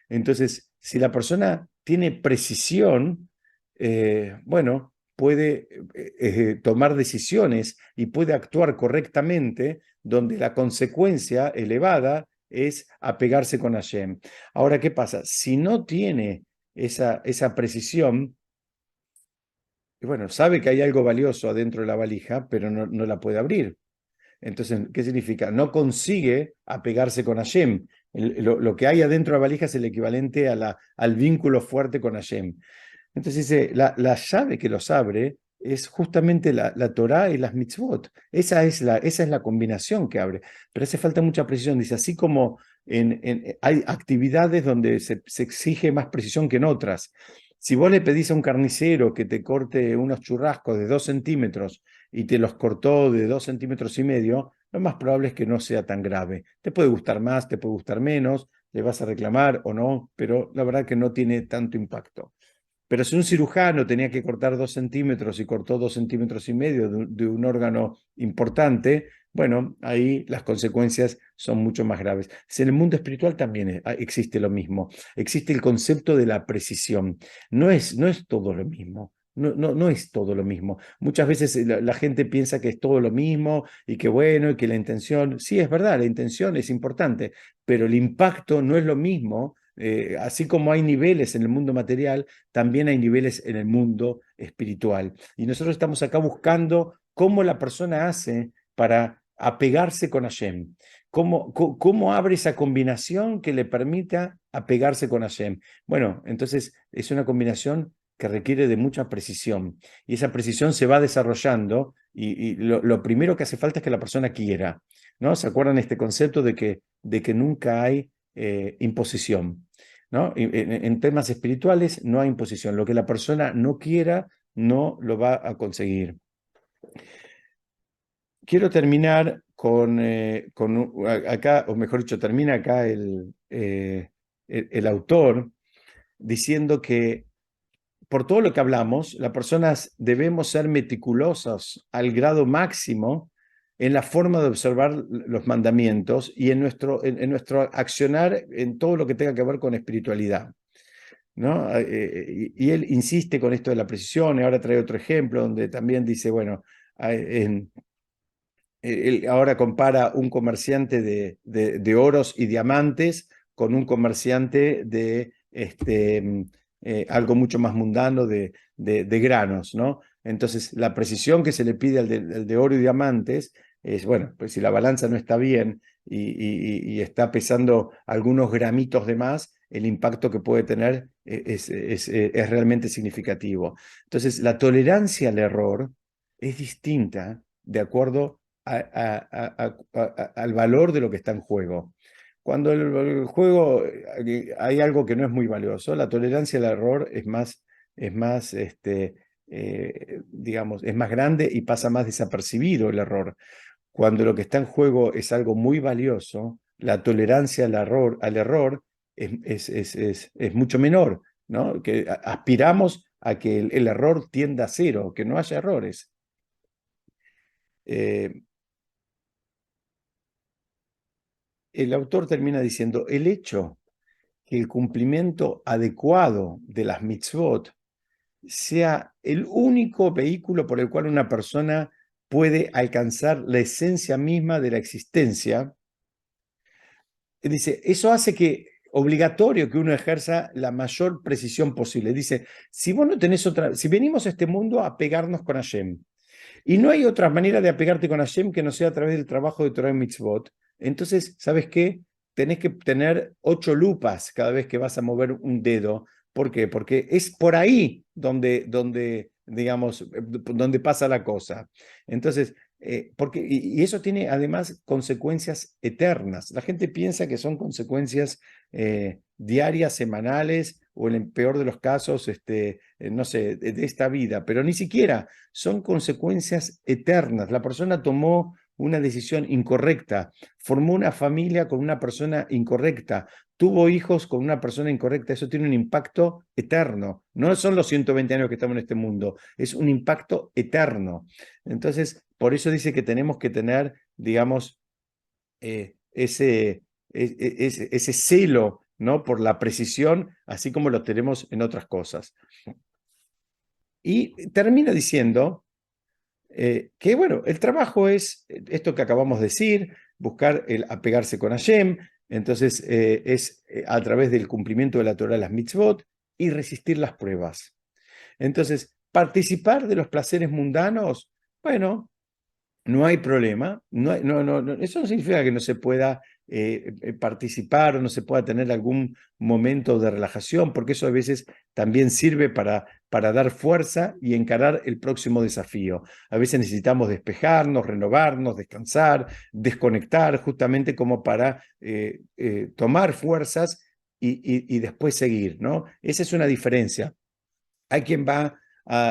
Entonces, si la persona tiene precisión, bueno, puede tomar decisiones y puede actuar correctamente, donde la consecuencia elevada es apegarse con Hashem. Ahora, ¿qué pasa? Si no tiene esa precisión, y bueno, sabe que hay algo valioso adentro de la valija, pero no la puede abrir. Entonces, ¿qué significa? No consigue apegarse con Hashem. Lo que hay adentro de la valija es el equivalente al vínculo fuerte con Hashem. Entonces dice, la llave que los abre es justamente la Torá y las mitzvot. Esa es la combinación que abre. Pero hace falta mucha precisión. Dice, así como hay actividades donde se exige más precisión que en otras. Si vos le pedís a un carnicero que te corte unos churrascos de 2 centímetros y te los cortó de 2,5 centímetros, lo más probable es que no sea tan grave. Te puede gustar más, te puede gustar menos, le vas a reclamar o no, pero la verdad que no tiene tanto impacto. Pero si un cirujano tenía que cortar 2 centímetros y cortó 2,5 centímetros de un órgano importante, bueno, ahí las consecuencias son mucho más graves. En el mundo espiritual también existe lo mismo. Existe el concepto de la precisión. No es todo lo mismo. No es todo lo mismo. Muchas veces la gente piensa que es todo lo mismo y que bueno, y que la intención, sí es verdad, la intención es importante, pero el impacto no es lo mismo. Así como hay niveles en el mundo material, también hay niveles en el mundo espiritual. Y nosotros estamos acá buscando cómo la persona hace para apegarse con Hashem. ¿Cómo abre esa combinación que le permita apegarse con Hashem? Bueno, entonces es una combinación que requiere de mucha precisión. Y esa precisión se va desarrollando y lo primero que hace falta es que la persona quiera. ¿No? ¿Se acuerdan este concepto de que nunca hay imposición? ¿No? En temas espirituales no hay imposición. Lo que la persona no quiera, no lo va a conseguir. Quiero terminar acá, o mejor dicho, termina acá el autor diciendo que por todo lo que hablamos, las personas debemos ser meticulosas al grado máximo en la forma de observar los mandamientos y en nuestro accionar en todo lo que tenga que ver con espiritualidad. ¿No? Y él insiste con esto de la precisión, y ahora trae otro ejemplo donde también dice, bueno, él ahora compara un comerciante de oros y diamantes con un comerciante de algo mucho más mundano de granos, ¿no? Entonces, la precisión que se le pide al de oro y diamantes es, bueno, pues si la balanza no está bien y está pesando algunos gramitos de más, el impacto que puede tener es realmente significativo. Entonces, la tolerancia al error es distinta de acuerdo al valor de lo que está en juego. Cuando el juego hay algo que no es muy valioso, la tolerancia al error es más digamos, es más grande y pasa más desapercibido el error. Cuando lo que está en juego es algo muy valioso, la tolerancia al error es mucho menor, ¿no? Que aspiramos a que el error tienda a cero, que no haya errores. Eh, el autor termina diciendo, el hecho que el cumplimiento adecuado de las mitzvot sea el único vehículo por el cual una persona puede alcanzar la esencia misma de la existencia. Dice, eso hace que obligatorio que uno ejerza la mayor precisión posible. Dice, si vos no tenés otra, si venimos a este mundo a pegarnos con Hashem, y no hay otra manera de apegarte con Hashem que no sea a través del trabajo de Torah y Mitzvot, entonces, ¿sabes qué? Tenés que tener 8 lupas cada vez que vas a mover un dedo. ¿Por qué? Porque es por ahí donde digamos, donde pasa la cosa. Entonces, y eso tiene además consecuencias eternas. La gente piensa que son consecuencias diarias, semanales, o en el peor de los casos, no sé, de esta vida, pero ni siquiera son consecuencias eternas. La persona tomó una decisión incorrecta, formó una familia con una persona incorrecta, tuvo hijos con una persona incorrecta, eso tiene un impacto eterno. No son los 120 años que estamos en este mundo, es un impacto eterno. Entonces, por eso dice que tenemos que tener, digamos, ese celo, ¿no? Por la precisión, así como lo tenemos en otras cosas. Y termina diciendo que, bueno, el trabajo es esto que acabamos de decir, buscar el apegarse con Hashem, entonces es a través del cumplimiento de la Torah, las mitzvot, y resistir las pruebas. Entonces, participar de los placeres mundanos, bueno, no hay problema. Eso no significa que no se pueda participar o no se pueda tener algún momento de relajación, porque eso a veces también sirve para dar fuerza y encarar el próximo desafío. A veces necesitamos despejarnos, renovarnos, descansar, desconectar, justamente como para tomar fuerzas y después seguir, ¿no? Esa es una diferencia. Hay quien va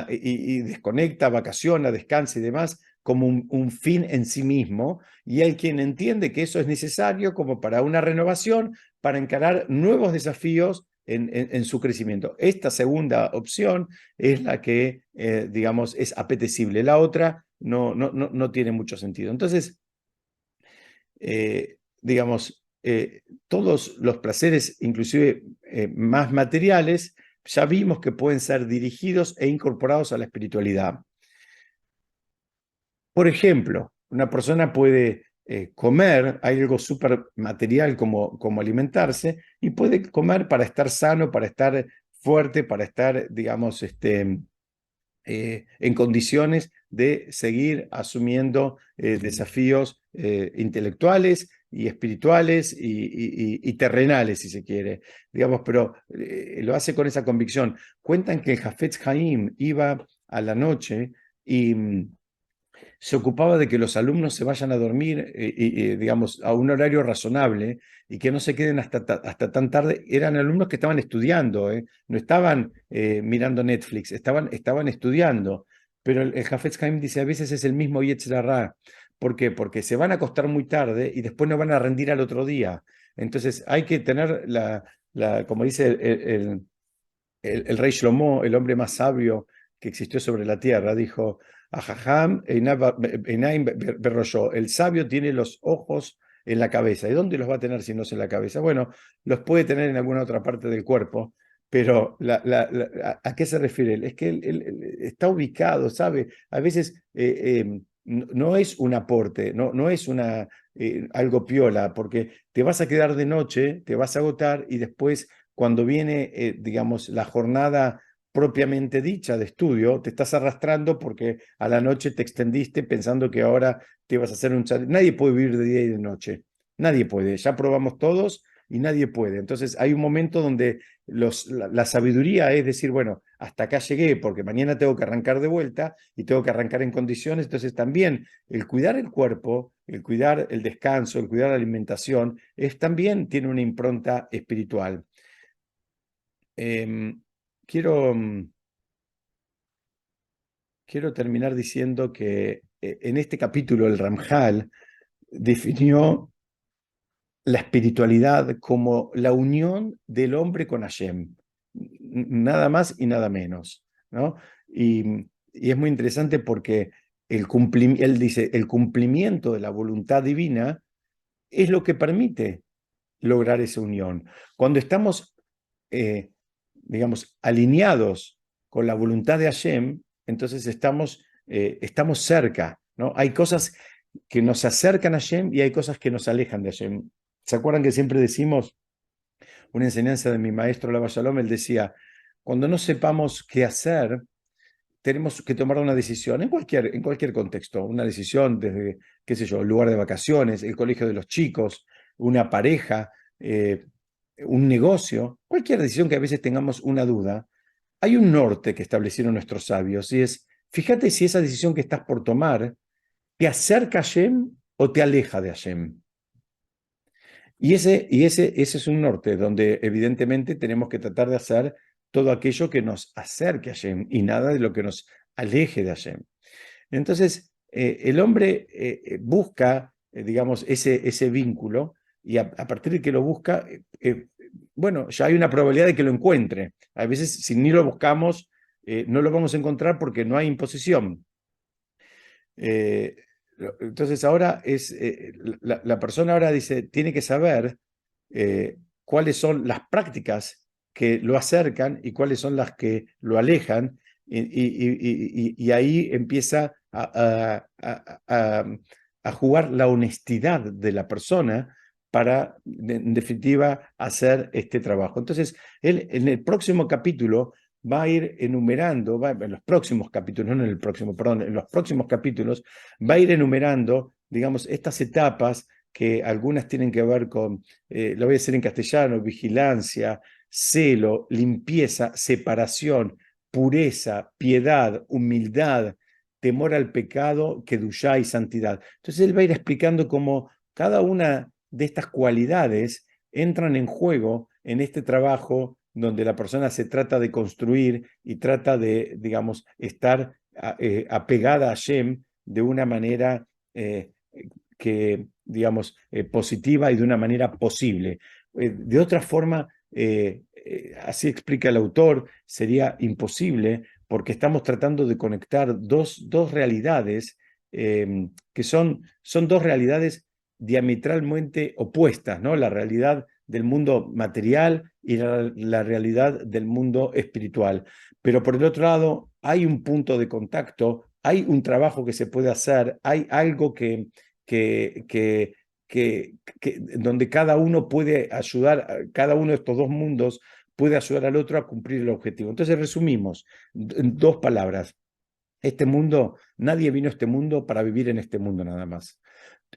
y desconecta, vacaciona, descansa y demás como un fin en sí mismo, y hay quien entiende que eso es necesario como para una renovación, para encarar nuevos desafíos en su crecimiento. Esta segunda opción es la que, digamos, es apetecible. La otra no tiene mucho sentido. Entonces, digamos, todos los placeres, inclusive más materiales, ya vimos que pueden ser dirigidos e incorporados a la espiritualidad. Por ejemplo, una persona puede comer, hay algo súper material como alimentarse, y puede comer para estar sano, para estar fuerte, para estar, digamos, en condiciones de seguir asumiendo desafíos intelectuales y espirituales y terrenales, si se quiere, digamos, pero lo hace con esa convicción. Cuentan que el Jafetz Haim iba a la noche y se ocupaba de que los alumnos se vayan a dormir, digamos, a un horario razonable y que no se queden hasta tan tarde. Eran alumnos que estaban estudiando, no estaban mirando Netflix, estaban estudiando. Pero el Jafetz Haim dice, a veces es el mismo Yetzer Hara. ¿Por qué? Porque se van a acostar muy tarde y después no van a rendir al otro día. Entonces hay que tener como dice el rey Shlomo, el hombre más sabio que existió sobre la tierra, dijo, Ajajam Einaim Berroyo, el sabio tiene los ojos en la cabeza. ¿Y dónde los va a tener si no es en la cabeza? Bueno, los puede tener en alguna otra parte del cuerpo, pero ¿a qué se refiere? Es que él está ubicado, ¿sabe? A veces no es un aporte, no es algo piola, porque te vas a quedar de noche, te vas a agotar y después cuando viene, digamos, la jornada propiamente dicha de estudio, te estás arrastrando porque a la noche te extendiste pensando que ahora te vas a hacer un chat. Nadie puede vivir de día y de noche. Nadie puede. Ya probamos todos y nadie puede. Entonces hay un momento donde la sabiduría es decir, bueno, hasta acá llegué porque mañana tengo que arrancar de vuelta y tengo que arrancar en condiciones. Entonces también el cuidar el cuerpo, el cuidar el descanso, el cuidar la alimentación, también tiene una impronta espiritual. Eh, quiero, quiero terminar diciendo que en este capítulo el Ramjal definió la espiritualidad como la unión del hombre con Hashem, nada más y nada menos, ¿no? Y es muy interesante porque él dice, el cumplimiento de la voluntad divina es lo que permite lograr esa unión. Cuando estamos, digamos, alineados con la voluntad de Hashem, entonces estamos cerca, ¿no? Hay cosas que nos acercan a Hashem y hay cosas que nos alejan de Hashem. ¿Se acuerdan que siempre decimos una enseñanza de mi maestro Lava Shalom? Él decía, cuando no sepamos qué hacer, tenemos que tomar una decisión en cualquier contexto, una decisión desde, qué sé yo, el lugar de vacaciones, el colegio de los chicos, una pareja, un negocio, cualquier decisión que a veces tengamos una duda. Hay un norte que establecieron nuestros sabios y es, fíjate si esa decisión que estás por tomar te acerca a Hashem o te aleja de Hashem. Y ese es un norte donde evidentemente tenemos que tratar de hacer todo aquello que nos acerque a Hashem y nada de lo que nos aleje de Hashem. Entonces, el hombre busca, digamos, ese vínculo y a partir de que lo busca, bueno, ya hay una probabilidad de que lo encuentre. A veces, si ni lo buscamos, no lo vamos a encontrar porque no hay imposición. Entonces ahora la persona ahora dice, tiene que saber cuáles son las prácticas que lo acercan y cuáles son las que lo alejan, y ahí empieza a jugar la honestidad de la persona para, en definitiva, hacer este trabajo. Entonces, él en el próximo capítulo va a ir enumerando, en los próximos capítulos, no en el próximo, perdón, en los próximos capítulos, va a ir enumerando, digamos, estas etapas que algunas tienen que ver con, lo voy a decir en castellano, vigilancia, celo, limpieza, separación, pureza, piedad, humildad, temor al pecado, kedushá y santidad. Entonces él va a ir explicando cómo cada una de estas cualidades entran en juego en este trabajo donde la persona se trata de construir y trata de, digamos, estar apegada a Hashem de una manera que, digamos, positiva y de una manera posible. De otra forma, así explica el autor, sería imposible porque estamos tratando de conectar dos realidades que son dos realidades diametralmente opuestas, ¿no? La realidad del mundo material y la realidad del mundo espiritual. Pero por el otro lado, hay un punto de contacto, hay un trabajo que se puede hacer, hay algo que, que, donde cada uno puede ayudar, cada uno de estos dos mundos puede ayudar al otro a cumplir el objetivo. Entonces resumimos en dos palabras. Este mundo, nadie vino a este mundo para vivir en este mundo nada más.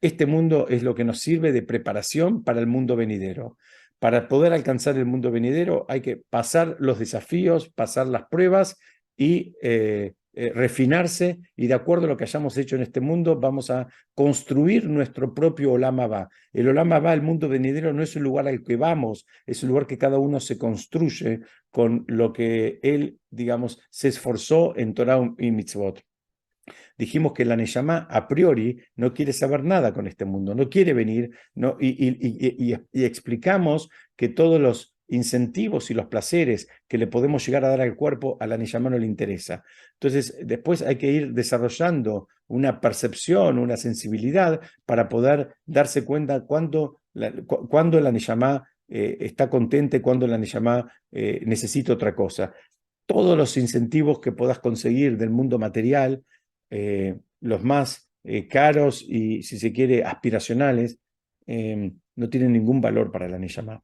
Este mundo es lo que nos sirve de preparación para el mundo venidero. Para poder alcanzar el mundo venidero hay que pasar los desafíos, pasar las pruebas y refinarse, y de acuerdo a lo que hayamos hecho en este mundo vamos a construir nuestro propio Olam Habá. El Olam Habá, el mundo venidero, no es un lugar al que vamos, es un lugar que cada uno se construye con lo que él, digamos, se esforzó en Torah y Mitzvot. Dijimos que la Neyamá a priori no quiere saber nada con este mundo, no quiere venir, no, y explicamos que todos los incentivos y los placeres que le podemos llegar a dar al cuerpo, a la Neyamá no le interesa. Entonces, después hay que ir desarrollando una percepción, una sensibilidad para poder darse cuenta cuándo la Neyamá está contenta y cuándo la Neyamá necesita otra cosa. Todos los incentivos que puedas conseguir del mundo material, los más caros y, si se quiere, aspiracionales, no tienen ningún valor para la Neyamá.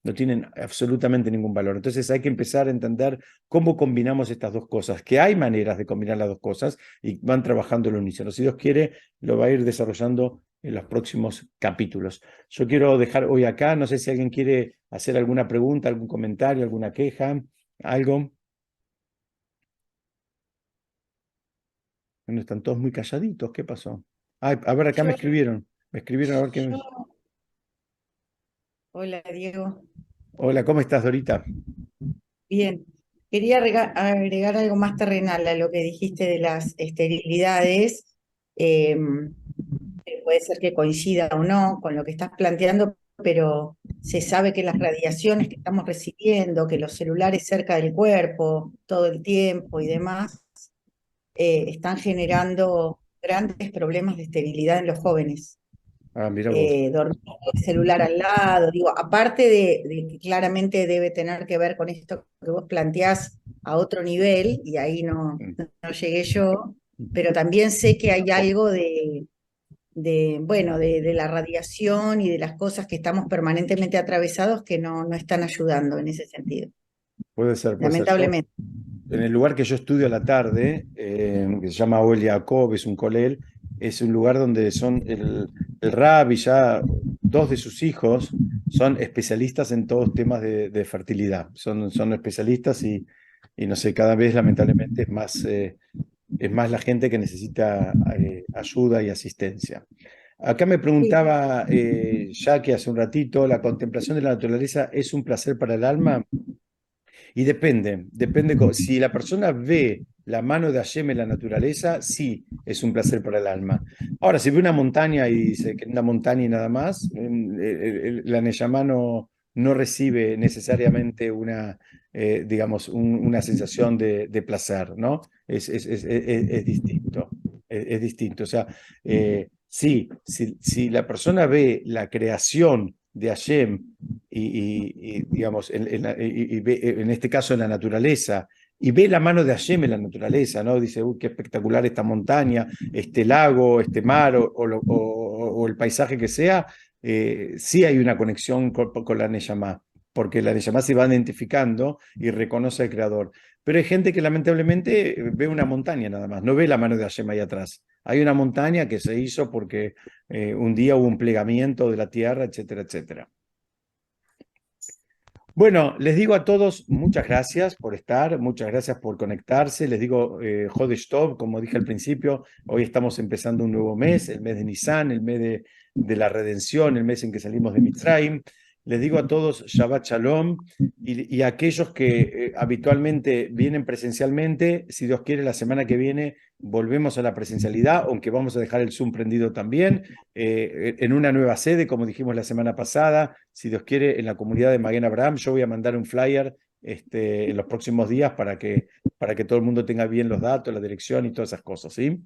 No tienen absolutamente ningún valor. Entonces hay que empezar a entender cómo combinamos estas dos cosas, que hay maneras de combinar las dos cosas y van trabajando en unísono. Si Dios quiere, lo va a ir desarrollando en los próximos capítulos. Yo quiero dejar hoy acá, no sé si alguien quiere hacer alguna pregunta, algún comentario, alguna queja, algo. Bueno, están todos muy calladitos, ¿qué pasó? Ay, a ver, acá Yo, me escribieron a ver qué. yo, hola Diego, Hola, ¿cómo estás, Dorita? bien. Quería agregar algo más terrenal a lo que dijiste de las esterilidades. Puede ser que coincida o no con lo que estás planteando, pero se sabe que las radiaciones que estamos recibiendo, que los celulares cerca del cuerpo todo el tiempo y demás, están generando grandes problemas de esterilidad en los jóvenes. Ah, mira vos. dormir con el celular al lado, digo, aparte de que claramente debe tener que ver con esto que vos planteás a otro nivel, y ahí Mm. no llegué yo, pero también sé que hay algo bueno, de la radiación y de las cosas que estamos permanentemente atravesados que no están ayudando en ese sentido, Puede ser, puede ser. Yo, lamentablemente. en el lugar que yo estudio a la tarde, que se llama Oel Jacob, es un colel, es un lugar donde son el Rab y ya dos de sus hijos son especialistas en todos temas de fertilidad. Son especialistas y no sé, cada vez lamentablemente es más la gente que necesita ayuda y asistencia. Acá me Sí, preguntaba Jackie hace un ratito, ¿la contemplación de la naturaleza es un placer para el alma? Y depende, si la persona ve la mano de Hashem en la naturaleza, sí, es un placer para el alma. Ahora, si ve una montaña y dice que es una montaña y nada más, la Neyamá no recibe necesariamente digamos, una sensación de placer, ¿no? Es distinto, es distinto. O sea, sí, si la persona ve la creación de Hashem digamos, en este caso en la naturaleza, y ve la mano de Hashem en la naturaleza, ¿no? Dice, uy, qué espectacular esta montaña, este lago, este mar, o el paisaje que sea, sí hay una conexión con la Neyamá, porque la Neyamá se va identificando y reconoce al Creador. Pero hay gente que lamentablemente ve una montaña nada más, no ve la mano de Hashem ahí atrás. Hay una montaña que se hizo porque un día hubo un plegamiento de la tierra, etcétera, etcétera. Bueno, les digo a todos muchas gracias por estar, muchas gracias por conectarse. Les digo Hodesh Tov, como dije al principio, hoy estamos empezando un nuevo mes, el mes de Nisan, el mes de la redención, el mes en que salimos de Mitzrayim. Les digo a todos Shabbat Shalom y a aquellos que habitualmente vienen presencialmente, si Dios quiere, la semana que viene volvemos a la presencialidad, aunque vamos a dejar el Zoom prendido también, en una nueva sede, como dijimos la semana pasada, si Dios quiere, en la comunidad de Maguen Abraham. Yo voy a mandar un flyer en los próximos días para que todo el mundo tenga bien los datos, la dirección y todas esas cosas, ¿sí?